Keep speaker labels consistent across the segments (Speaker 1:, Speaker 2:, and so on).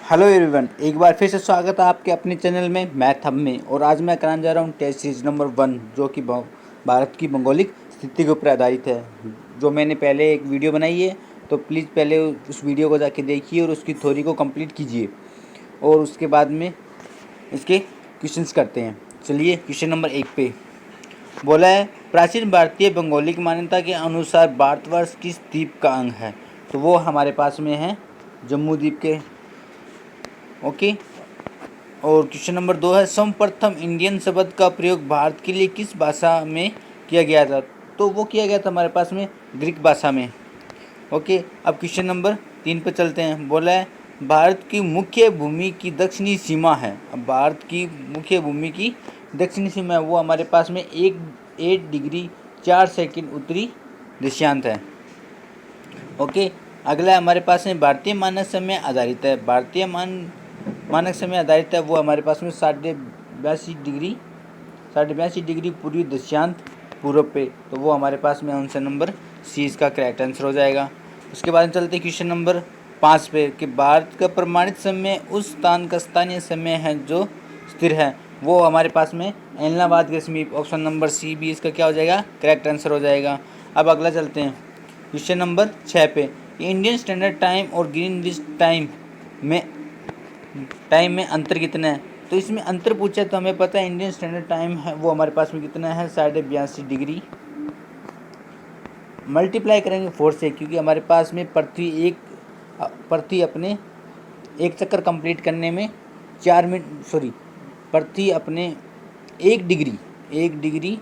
Speaker 1: Hello everyone, एक बार फिर से स्वागत है आपके अपने चैनल में मैथ हब में। और आज मैं कराने जा रहा हूँ टेस्ट सीरीज नंबर 1 जो कि भारत की भौगोलिक स्थिति के ऊपर आधारित है। जो मैंने पहले एक वीडियो बनाई है, तो प्लीज़ पहले उस वीडियो को जाके देखिए और उसकी थ्योरी को कंप्लीट कीजिए और उसके बाद में इसके क्वेश्चंस करते हैं। चलिए क्वेश्चन नंबर 1 पे बोला है, प्राचीन भारतीय भौगोलिक मान्यता के अनुसार भारतवर्ष किस द्वीप का अंग है? तो वो हमारे पास में है जम्मू द्वीप के। ओके। और क्वेश्चन नंबर 2 है, सर्वप्रथम इंडियन शब्द का प्रयोग भारत के लिए किस भाषा में किया गया था? तो वो किया गया था हमारे पास में ग्रीक भाषा में। ओके। अब क्वेश्चन नंबर 3 पे चलते हैं। बोला है, भारत की मुख्य भूमि की दक्षिणी सीमा है। अब भारत की मुख्य भूमि की दक्षिणी सीमा है वो हमारे पास में 8 डिग्री 4 सेकंड उत्तरी दिशांत है। ओके। अगला हमारे पास में भारतीय मानक समय आधारित है। भारतीय मानक समय आधारित है वो हमारे पास में 82.5 डिग्री पूर्वी दक्षिणांत पूर्व पे। तो वो हमारे पास में आंसर नंबर सी इसका करेक्ट आंसर हो जाएगा। उसके बाद चलते हैं क्वेश्चन नंबर 5 पे कि भारत का प्रमाणित समय उस स्थान का स्थानीय समय है जो स्थिर है। वो हमारे पास में एलनाबाद के समीप, ऑप्शन नंबर सी भी इसका क्या हो जाएगा, करेक्ट आंसर हो जाएगा। अब अगला चलते हैं क्वेश्चन नंबर 6 पे, इंडियन स्टैंडर्ड टाइम और ग्रीनविच टाइम में अंतर कितना है? तो इसमें अंतर पूछा तो हमें पता है इंडियन स्टैंडर्ड टाइम है वो हमारे पास में कितना है, 82.5 डिग्री। मल्टीप्लाई करेंगे 4 से, क्योंकि हमारे पास में पृथ्वी अपने एक चक्कर कंप्लीट करने में 4 मिनट, सॉरी, पृथ्वी अपने 1 डिग्री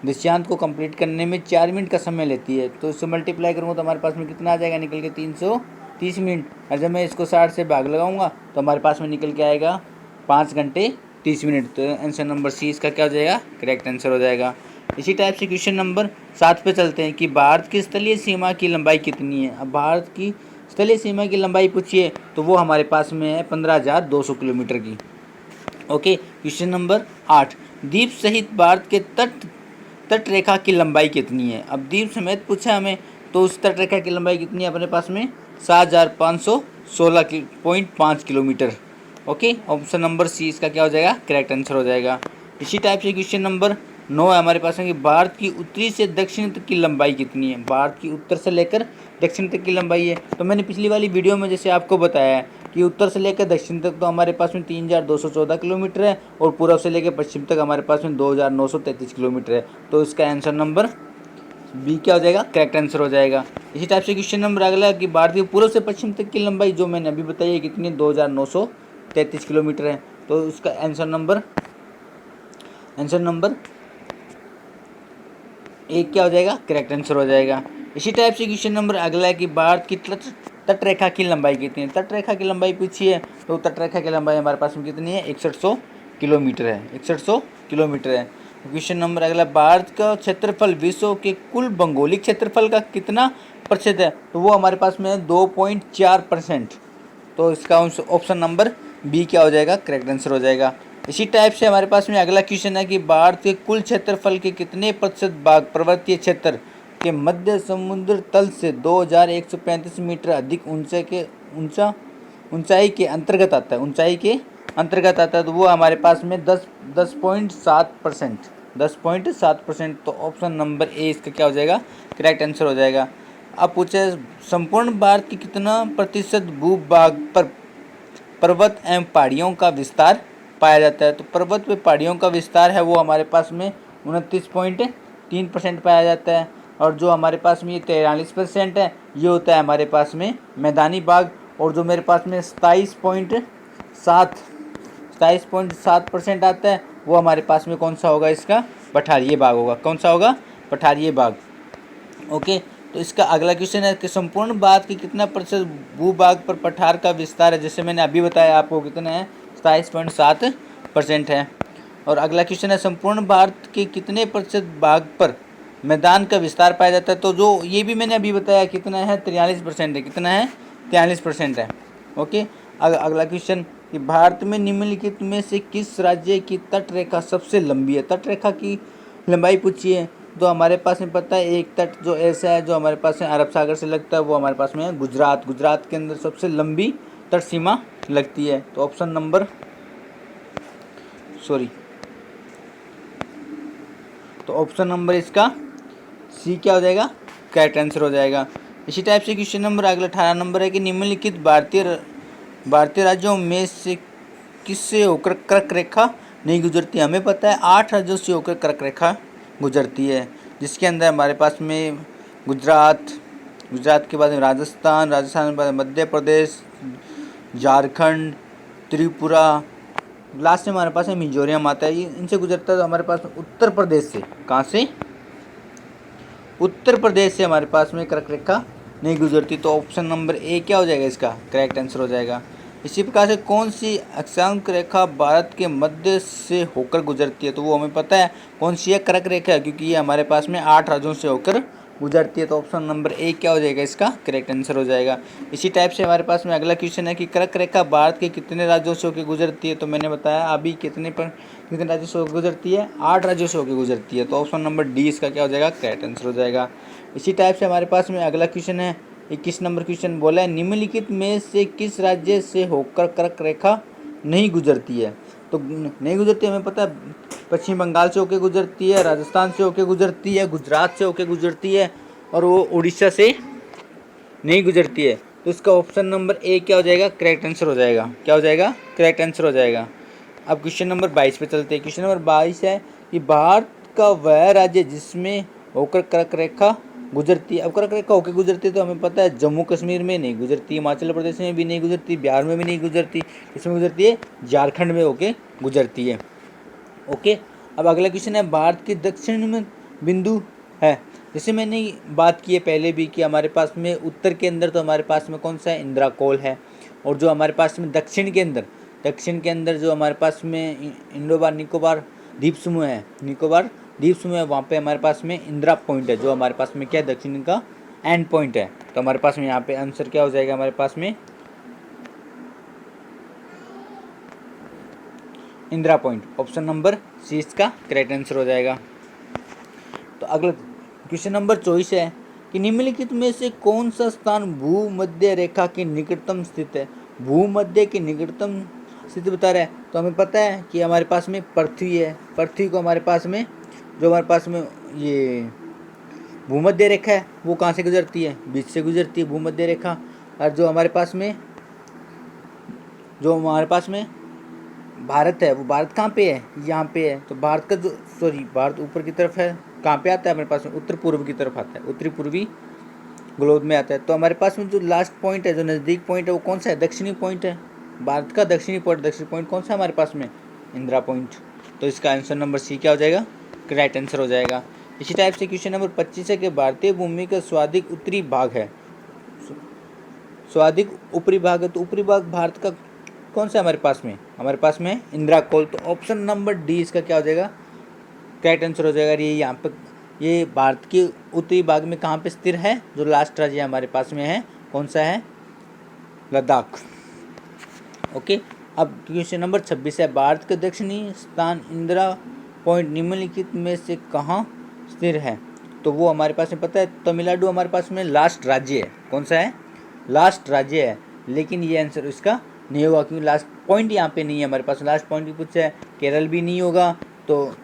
Speaker 1: दशांत को कंप्लीट करने में 4 मिनट का समय लेती है। तो इससे मल्टीप्लाई करूँगा तो हमारे पास में कितना आ जाएगा निकल के, 330 मिनट। और जब मैं इसको 60 से भाग लगाऊंगा तो हमारे पास में निकल के आएगा 5 घंटे 30 मिनट। तो आंसर नंबर सी इसका क्या हो जाएगा, करेक्ट आंसर हो जाएगा। इसी टाइप से क्वेश्चन नंबर 7 पे चलते हैं कि भारत की स्थलीय सीमा की लंबाई कितनी है? अब भारत की स्थलीय सीमा की लंबाई पूछिए तो वो हमारे पास में है 15,200 किलोमीटर की। ओके। क्वेश्चन नंबर 8, द्वीप सहित भारत के तट रेखा की लंबाई कितनी है? अब द्वीप समेत पूछा हमें, तो उस तट रेखा की लंबाई कितनी है अपने पास में, 7,516.5 kilometre. Okay. Option number C इसका क्या हो जाएगा, करेक्ट आंसर हो जाएगा। इसी टाइप से क्वेश्चन नंबर 9 है हमारे पास में कि भारत की उत्तरी से दक्षिण तक की लंबाई कितनी है? भारत की उत्तर से लेकर दक्षिण तक की लंबाई है। तो मैंने पिछली वाली वीडियो में जैसे आपको बताया है कि उत्तर से लेकर दक्षिण तक तो हमारे पास में 3,214 किलोमीटर है और पूर्व से लेकर पश्चिम तक हमारे पास में 2,933 किलोमीटर है। तो इसका आंसर नंबर बी क्या हो जाएगा, करेक्ट आंसर हो जाएगा। इसी टाइप से क्वेश्चन नंबर अगला कि भारत की पूर्व से पश्चिम तक की लंबाई जो मैंने अभी बताई है कितनी, 2,933 किलोमीटर है। तो उसका आंसर नंबर एक क्या हो जाएगा, करेक्ट आंसर हो जाएगा। इसी टाइप से क्वेश्चन नंबर अगला है कि भारत की तट रेखा की लंबाई कितनी है? तट रेखा की लंबाई पूछी है तो तट रेखा की लंबाई हमारे पास में कितनी है, 6100 किलोमीटर है। 6100 किलोमीटर है। क्वेश्चन नंबर अगला, भारत का क्षेत्रफल विश्व के कुल भौगोलिक क्षेत्रफल का कितना प्रतिशत है? तो वो हमारे पास में 2.4%। तो इसका ऑप्शन नंबर बी क्या हो जाएगा, करेक्ट आंसर हो जाएगा। इसी टाइप से हमारे पास में अगला क्वेश्चन है कि भारत के कुल क्षेत्रफल के कितने प्रतिशत भाग पर्वतीय क्षेत्र के मध्य समुद्र तल से 2,135 मीटर अधिक ऊंचाई के अंतर्गत आता है, तो वो हमारे पास में 10.7%। 10.7%। तो ऑप्शन नंबर ए इसका क्या हो जाएगा, करेक्ट आंसर हो जाएगा। अब पूछे संपूर्ण भारत की कितना प्रतिशत भूभाग पर पर्वत एवं पहाड़ियों का विस्तार पाया जाता है? तो पर्वत पे पहाड़ियों का विस्तार है वो हमारे पास में 29.3% पाया जाता है। और जो हमारे पास में ये 43% है ये होता है हमारे पास में मैदानी भाग। और जो मेरे पास में 27.7% आता है वो हमारे पास में कौन सा होगा, इसका पठारीय भाग होगा। कौन सा होगा, पठारीय भाग। ओके। तो इसका अगला क्वेश्चन है कि संपूर्ण भारत की कितना प्रतिशत भूभाग पर पठार का विस्तार है? जैसे मैंने अभी बताया आपको कितना है, 27.7% है। और अगला क्वेश्चन है संपूर्ण भारत के कितने प्रतिशत भाग पर मैदान का विस्तार पाया जाता है? तो जो ये भी मैंने अभी बताया कितना है, 43% है। कितना है, 43% है। ओके। अगला क्वेश्चन कि भारत में निम्नलिखित में से किस राज्य की तट रेखा सबसे लंबी है? तट रेखा की लंबाई पूछी है तो हमारे पास में पता है एक तट जो ऐसा है जो हमारे पास में अरब सागर से लगता है वो हमारे पास में है गुजरात। गुजरात के अंदर सबसे लंबी उत्तर सीमा लगती है। तो ऑप्शन नंबर तो ऑप्शन नंबर इसका सी क्या हो जाएगा, करेक्ट आंसर हो जाएगा। इसी टाइप से क्वेश्चन नंबर अगला 18 नंबर है कि निम्नलिखित भारतीय राज्यों में से किससे होकर कर्क रेखा नहीं गुजरती। हमें पता है 8 राज्यों से होकर कर्क रेखा गुजरती है, जिसके अंदर हमारे पास में गुजरात के बाद में राजस्थान के बाद मध्य प्रदेश, झारखंड, त्रिपुरा, लास्ट में हमारे पास है मिजोरम आता है। ये इनसे गुजरता है। तो हमारे पास उत्तर प्रदेश से, कहाँ से, उत्तर प्रदेश से हमारे पास में कर्क रेखा नहीं गुजरती। तो ऑप्शन नंबर ए क्या हो जाएगा, इसका करेक्ट आंसर हो जाएगा। इसी प्रकार से कौन सी अक्षांश रेखा भारत के मध्य से होकर गुजरती है, तो वो हमें पता है कौन सी है, कर्क रेखा, क्योंकि ये हमारे पास में 8 राज्यों से होकर गुजरती है। तो ऑप्शन नंबर ए क्या हो जाएगा, इसका करेक्ट आंसर हो जाएगा। इसी टाइप से हमारे पास में अगला क्वेश्चन है कि कर्क रेखा भारत के कितने राज्यों से होकर गुजरती है। तो मैंने बताया अभी कितने राज्यों से होकर गुजरती है, 8 राज्यों से होकर गुजरती है। तो ऑप्शन नंबर डी इसका क्या हो जाएगा, करेक्ट आंसर हो जाएगा। इसी टाइप से हमारे पास में अगला क्वेश्चन है 21 नंबर क्वेश्चन बोला है निम्नलिखित में से किस राज्य से होकर कर्क रेखा नहीं गुजरती है। तो नहीं गुजरती हमें पता है पश्चिम बंगाल से होकर गुजरती है, राजस्थान से होकर गुजरती है, गुजरात से होकर गुजरती है, और वो उड़ीसा से नहीं गुजरती है। तो इसका ऑप्शन नंबर ए क्या हो जाएगा, करेक्ट आंसर हो जाएगा। क्या हो जाएगा, करेक्ट आंसर हो जाएगा। अब क्वेश्चन नंबर 22 पे चलते हैं। क्वेश्चन नंबर 22 है कि भारत का वह राज्य जिसमें होकर कर्क रेखा गुजरती है। अब कर्क रेखा होकर गुजरती है तो हमें पता है जम्मू कश्मीर में नहीं गुजरती, हिमाचल प्रदेश में भी नहीं गुजरती, बिहार में भी नहीं गुजरती, इसमें गुजरती है झारखंड में होकर गुजरती है। ओके, अब अगला क्वेश्चन है भारत के दक्षिण में बिंदु है। जैसे मैंने बात की है पहले भी कि हमारे पास में उत्तर के अंदर तो हमारे पास में कौन सा है, इंदिरा कोल है, और जो हमारे पास में दक्षिण के अंदर जो हमारे पास में निकोबार द्वीप समूह है, वहाँ पे हमारे पास में इंदिरा पॉइंट है, जो हमारे पास में क्या है, दक्षिण का एंड पॉइंट है। तो हमारे पास में यहाँ पे आंसर क्या हो जाएगा, हमारे पास में Indira point, option number C इसका करेक्ट आंसर हो जाएगा। तो अगला क्वेश्चन नंबर 24 है कि निम्नलिखित में से कौन सा स्थान भूमध्य रेखा के निकटतम स्थित है। भूमध्य के निकटतम स्थिति बता रहा है, तो हमें पता है कि हमारे पास में पृथ्वी है। पृथ्वी को हमारे पास में जो हमारे पास में ये भूमध्य रेखा है वो कहाँ से गुजरती है, बीच से गुजरती है भूमध्य रेखा। और जो हमारे पास में भारत है, वो भारत कहाँ पे है, यहाँ पे है। तो भारत का भारत ऊपर की तरफ है, कहाँ पे आता है हमारे पास में, उत्तर पूर्व की तरफ आता है, उत्तरी पूर्वी ग्लोब में आता है। तो हमारे पास में जो लास्ट पॉइंट है, जो नज़दीक पॉइंट है, वो कौन सा है, दक्षिणी पॉइंट है। भारत का दक्षिणी पॉइंट कौन सा है हमारे पास में, इंदिरा पॉइंट। तो इसका आंसर नंबर सी क्या हो जाएगा, करेक्ट आंसर हो जाएगा। इसी टाइप से क्वेश्चन नंबर 25 है कि भारतीय भूमि का स्वादिक उत्तरी भाग है, स्वादिक ऊपरी भाग है। तो ऊपरी भाग भारत का कौन सा है हमारे पास में इंदिरा कोल। तो ऑप्शन नंबर डी इसका क्या हो जाएगा, करेक्ट आंसर हो जाएगा। ये यहाँ पर ये भारत के उत्तरी भाग में कहाँ पे स्थिर है, जो लास्ट राज्य हमारे पास में है, कौन सा है, लद्दाख। ओके, अब क्वेश्चन नंबर 26 है भारत के दक्षिणी स्थान इंदिरा पॉइंट निम्नलिखित में से कहाँ स्थिर है। तो वो हमारे पास में पता है तमिलनाडु हमारे पास में लास्ट राज्य है, कौन सा है, लास्ट राज्य है। लेकिन ये आंसर इसका नहीं होगा क्योंकि लास्ट पॉइंट यहाँ पे नहीं है हमारे पास, लास्ट पॉइंट भी पूछा है। केरल भी नहीं होगा, तो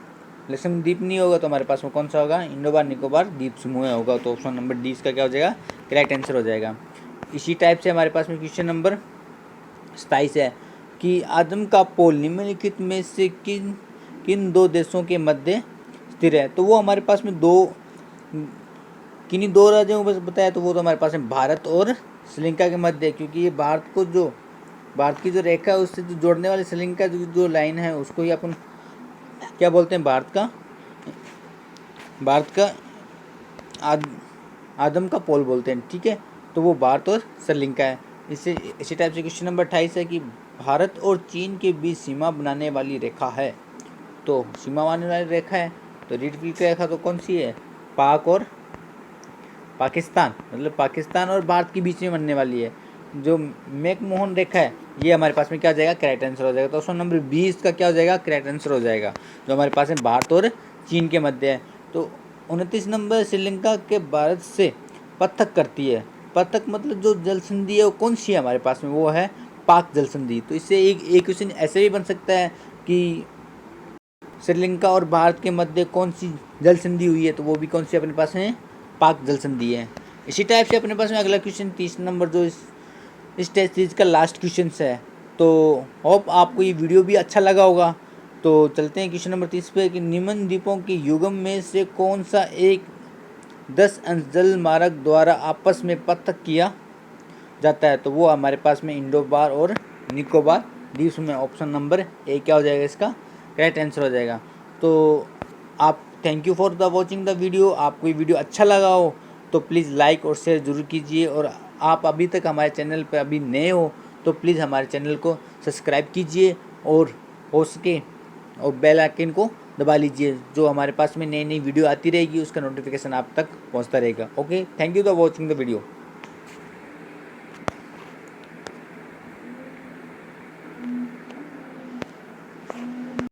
Speaker 1: लक्षद्वीप नहीं होगा, तो हमारे पास में कौन सा होगा, इंडोबार निकोबार द्वीप समूह होगा। तो ऑप्शन नंबर डी इसका क्या हो जाएगा, करेक्ट आंसर हो जाएगा। इसी टाइप से हमारे पास में क्वेश्चन नंबर 27 है कि आदम का पोल निम्नलिखित में से किन दो देशों के मध्य स्थिर है। तो वो हमारे पास में किन्हीं दो राज्यों को बताया, तो वो तो हमारे पास में भारत और श्रीलंका के मध्य, क्योंकि ये भारत की जो रेखा है उससे जो जोड़ने वाली श्रीलंका जो लाइन है उसको ही अपन क्या बोलते हैं, भारत का आदम का पोल बोलते हैं, ठीक है। तो वो भारत और श्रीलंका है। इसी टाइप से क्वेश्चन नंबर 28 है कि भारत और चीन के बीच सीमा बनाने वाली रेखा है। तो सीमा बनाने वाली रेखा है, तो रीढ़ की रेखा तो कौन सी है, पाक और पाकिस्तान, मतलब पाकिस्तान और भारत के बीच में बनने वाली है। जो मैकमोहन रेखा है ये हमारे पास में क्या हो जाएगा, करेक्ट आंसर हो जाएगा। तो ऑप्शन नंबर 20 का क्या हो जाएगा, करेक्ट आंसर हो जाएगा, जो हमारे पास में भारत और चीन के मध्य है। तो 29 नंबर श्रीलंका के भारत से पृथक करती है। पृथक मतलब जो जल संधि है वो कौन सी है हमारे पास में, वो है पाक जल संधि। तो इससे एक क्वेश्चन ऐसे भी बन सकता है कि श्रीलंका और भारत के मध्य कौन सी जल संधि हुई है, तो वो भी कौन सी अपने पास है, पाक जल संधि है। इसी टाइप से अपने पास में अगला क्वेश्चन 30 नंबर जो इस टेस्ट सीरीज का लास्ट क्वेश्चन है। तो होप आपको ये वीडियो भी अच्छा लगा होगा। तो चलते हैं क्वेश्चन नंबर 30 पे कि निम्न द्वीपों के युग्म में से कौन सा एक 10 अंश जल मार्ग द्वारा आपस में पृथक किया जाता है। तो वो हमारे पास में इंडोबार और निकोबार द्वीप में ऑप्शन नंबर ए क्या हो जाएगा, इसका करेक्ट आंसर हो जाएगा। तो आप thank you for the watching the video. आपको ये वीडियो अच्छा लगा हो तो प्लीज़ लाइक और शेयर ज़रूर कीजिए, और आप अभी तक हमारे चैनल पर अभी नए हो तो प्लीज़ हमारे चैनल को सब्सक्राइब कीजिए और हो सके और बेल आइकन को दबा लीजिए। जो हमारे पास में नई नई वीडियो आती रहेगी उसका नोटिफिकेशन आप तक पहुंचता रहेगा। Okay, thank you for watching the video.